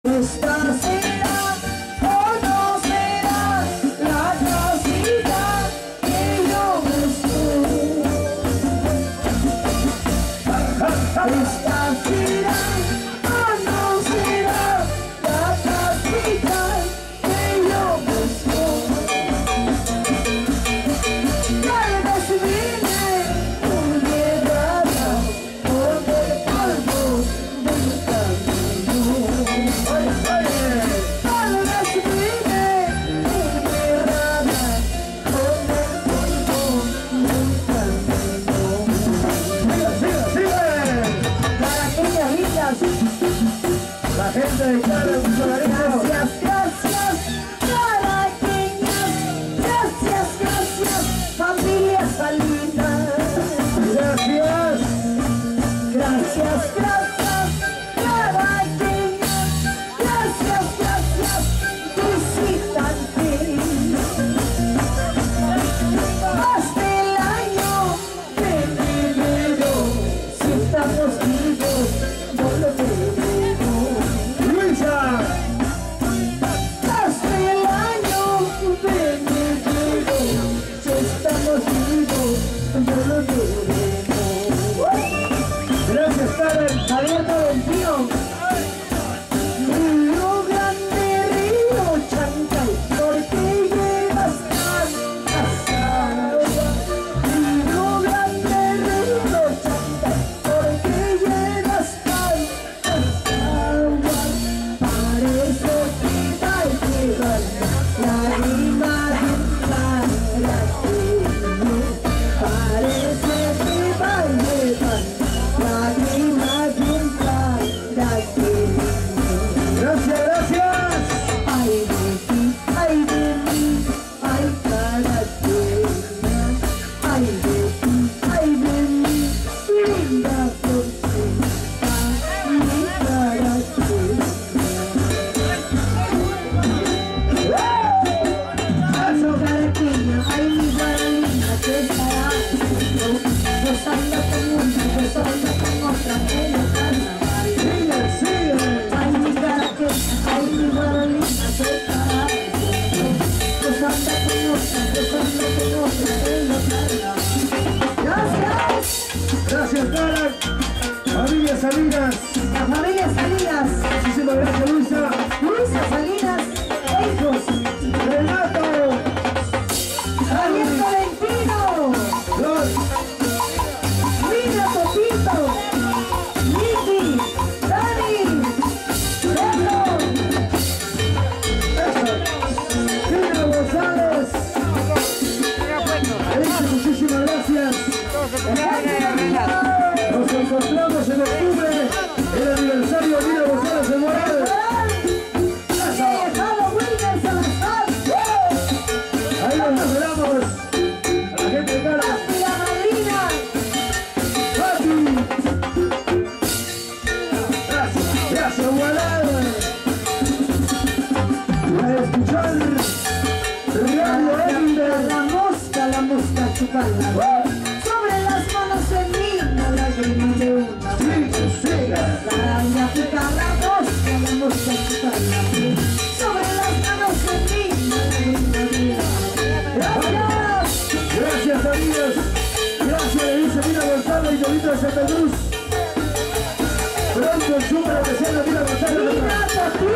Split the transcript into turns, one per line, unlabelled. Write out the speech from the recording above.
Esta será o no será la casita que yo busco. Esta será o no será la casita que yo busco. Tal vez vine humillada por el polvo del camino. Tal vez vine humillada por el polvo del camino.
¡Sigue!
Caraqueñas lindas,
La gente de Cara, un solareño.
gracias, gracias, caraqueñas, gracias, gracias, familia Salinas.
Gracias.
Gracias, gracias, caraqueñas, gracias, gracias, visitantes. Hasta el año de enero, si estamos vivos, no lo veremos.
Luisa.
Hasta el año de enero, si estamos vivos, no lo veremos.
Gracias, Karen.
Javier Tolentino. Río Grande, Río Chancay, ¿por qué llevas tantas aguas? Río Grande, Río Chancay, ¿por qué llevas tantas aguas? Parece que va a llevar la rima de un caraqueño. Parece que va a llevar la rima de un caraqueño.
Gracias, gracias.
Ay de ti, ay de mí, ay caraqueña. Ay de ti, ay de mí, linda florcita, mi caraqueña. Eso caraqueña, ay mi guaralina, ¿qué estará haciendo? Gozando con una, gozando con otra, en el carnaval.
Sigue, sigue.
Ay mi caraqueña, ay mi guaralina, ¿qué estará haciendo? Gozando con otra, gozando con otra, en el carnaval. Gracias,
Gracias, Karen. Familia Salinas.
la familia Salinas,
Muchísimas gracias, Luisa.
Luisa Salinas, e hijos,
Renato.
Javier Tolentino.
Flor.
Mira, Topito, Miki, Dani, Pedro,
Eso. Gina González. Elisa, muchísimas gracias. Nos encontramos en octubre, el aniversario de Gina González de Morales.
Alejandro Wilmer Salazar,
Ahí nos esperamos. A la gente de Cara.
y la madrina,
Pati. Gracias, gracias, Gualán. A escuchar Radio Ender.
la mosca chupando. Sobre las manos en mí, la lágrima de una.
Siga.
La araña pica la mosca chupando. Sobre las manos en mí, la lágrima de una. Gracias.
Gracias, amigos. Gracias, le dice Gina González y Lolita de Santa Cruz. Pronto el súper especial de Gina González.
Mira, Topito.